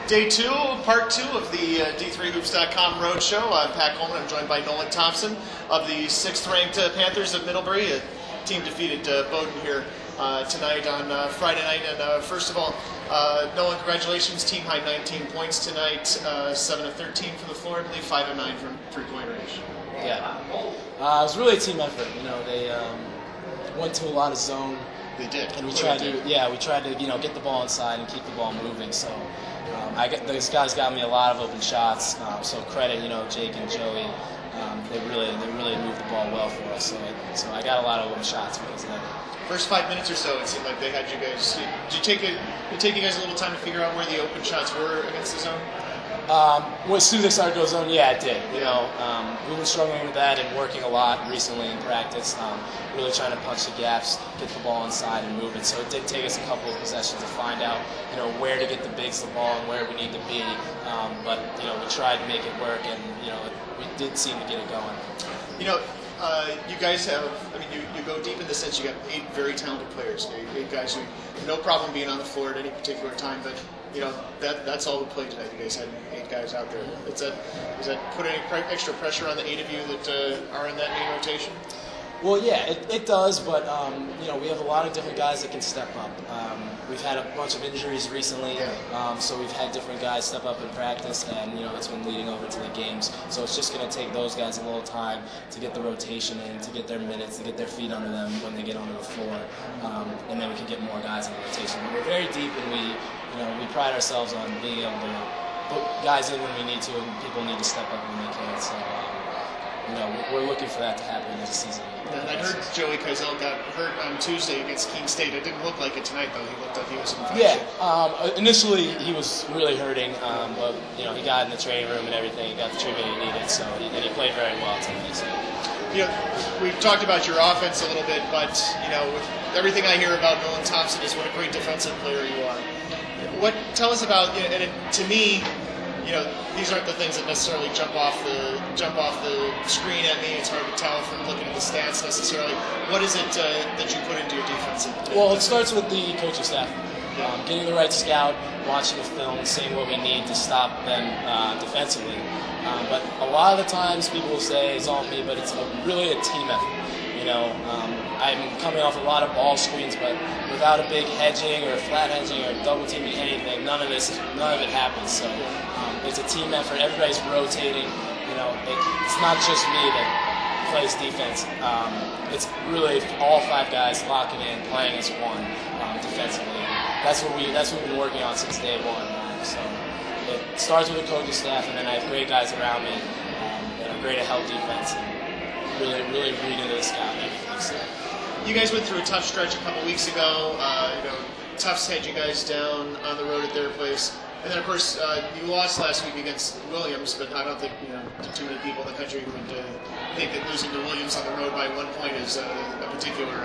Day two, part two of the D3Hoops.com Roadshow. I'm Pat Coleman. I'm joined by Nolan Thompson of the 6th-ranked Panthers of Middlebury. A team defeated Bowdoin here tonight on Friday night. And first of all, Nolan, congratulations. Team high 19 points tonight, 7 of 13 from the floor, I believe 5 of 9 from three-point range. Yeah, it was really a team effort. You know, they went to a lot of zone. They did, and we tried to get the ball inside and keep the ball moving. So those guys got me a lot of open shots. So credit, Jake and Joey. They really moved the ball well for us. So I got a lot of open shots because of that. First 5 minutes or so, it seemed like they had you guys. Did it take you guys a little time to figure out where the open shots were against the zone? As soon as they started to go zone, yeah, it did. We've been struggling with that and working a lot recently in practice, really trying to punch the gaps, get the ball inside and move it. So it did take us a couple of possessions to find out, where to get the bigs the ball and where we need to be. But we tried to make it work, and we did seem to get it going. You guys have, you go deep in the sense you got 8 very talented players, 8 guys who no problem being on the floor at any particular time, but that's all who played tonight. You guys had 8 guys out there. Does that put any extra pressure on the 8 of you that are in that main rotation? Well, yeah, it does, but we have a lot of different guys that can step up. We've had a bunch of injuries recently, so we've had different guys step up in practice, and it's been leading over to the games. So it's just going to take those guys a little time to get the rotation in, to get their minutes, to get their feet under them when they get onto the floor, and then we can get more guys in the rotation. But we're very deep, and we pride ourselves on being able to put guys in when we need to, and people need to step up when they can. So we're looking for that to happen this season. And I heard Joey Keisel got hurt on Tuesday against King State. It didn't look like it tonight, though. He looked like he was in fine shape. Initially he was really hurting, but he got in the training room and everything. He got the treatment he needed, and he played very well tonight. So. We've talked about your offense a little bit, but with everything I hear about Nolan Thompson is what a great defensive player you are. Tell us about, to me, these aren't the things that necessarily jump off the screen at me. It's hard to tell from looking at the stats necessarily. What is it that you put into your defense? Well, it starts with the coaching staff. Getting the right scout, watching the film, seeing what we need to stop them defensively. But a lot of the times people will say it's all me, but it's really a team effort. I'm coming off a lot of ball screens, but without a big hedging or flat hedging or double teaming anything, none of it happens. So it's a team effort. Everybody's rotating. It's not just me that plays defense. It's really all 5 guys locking in, playing as one defensively. That's what we've been working on since day one. So it starts with the coaching staff, and then I have great guys around me that are great at help defense. Really read into the scout and everything. So. You guys went through a tough stretch a couple weeks ago. Tufts had you guys down on the road at their place, and then of course you lost last week against Williams. But I don't think too many people in the country would think that losing to Williams on the road by 1 point is a particular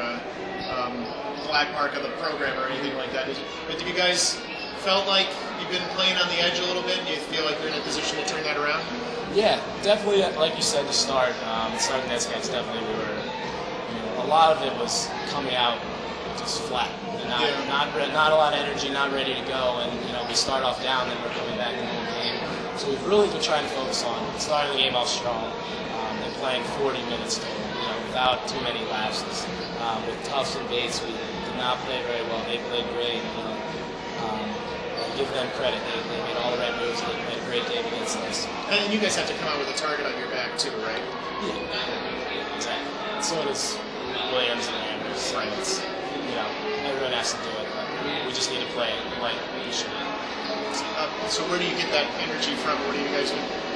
black mark of the program or anything like that. But have you guys felt like you've been playing on the edge a little bit? Do you feel like you're in a position to turn that around? Yeah, definitely. Like you said to start, starting this game, definitely we were. A lot of it was coming out just flat, not a lot of energy, not ready to go, and we start off down, then we're coming back into the game. So we've really been trying to focus on starting the game off strong and playing 40 minutes total, without too many lapses. With Tufts and Bates, we did not play very well. They played great. Give them credit. They made all the right moves. They played a great game against us. And you guys have to come out with a target on your back too, right? Yeah, exactly. So does Williams and Anders. So it's, everyone has to do it, but we just need to play like we should. So where do you get that energy from? What are you guys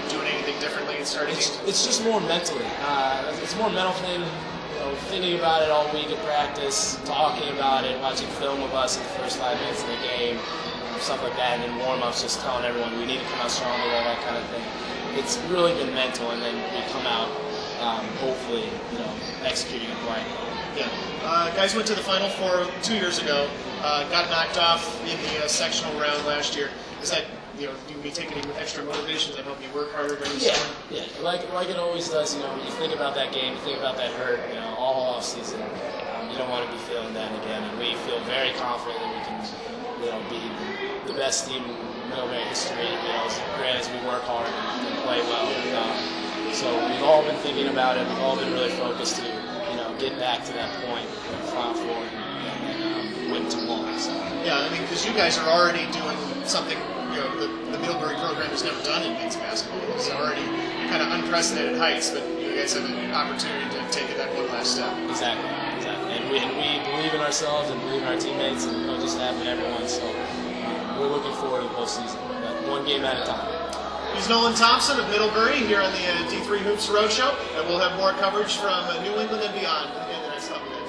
doing anything differently in starting? It's just more mentally. It's a more mental thing. Thinking about it all week at practice, talking about it, watching film of us in the first 5 minutes of the game, stuff like that, and then warm-ups, just telling everyone we need to come out stronger, all that kind of thing. It's really been mental, and then we come out, hopefully, executing it right. Yeah. Guys went to the Final Four 2 years ago, got knocked off in the sectional round last year. Is that, do you take any extra motivations that help you work harder during the summer? Yeah. Like it always does, you think about that game, you think about that hurt, all off season. You don't want to be feeling that again, and we feel very confident that we can, be the best team Middlebury history. Granted, we work hard and play well. So we've all been thinking about it. We've all been really focused to get back to that point in the Final Four and win 2-1. So. Yeah, I mean, because you guys are already doing something the Middlebury program has never done in men's basketball. It's already kind of unprecedented heights, but you guys have an opportunity to take it that one last step. Exactly. And we believe in ourselves and believe in our teammates and coaching staff and everyone. So we're looking forward to the whole season, but one game at a time. He's Nolan Thompson of Middlebury here on the D3 Hoops Roadshow, and we'll have more coverage from New England and beyond in the next couple of days.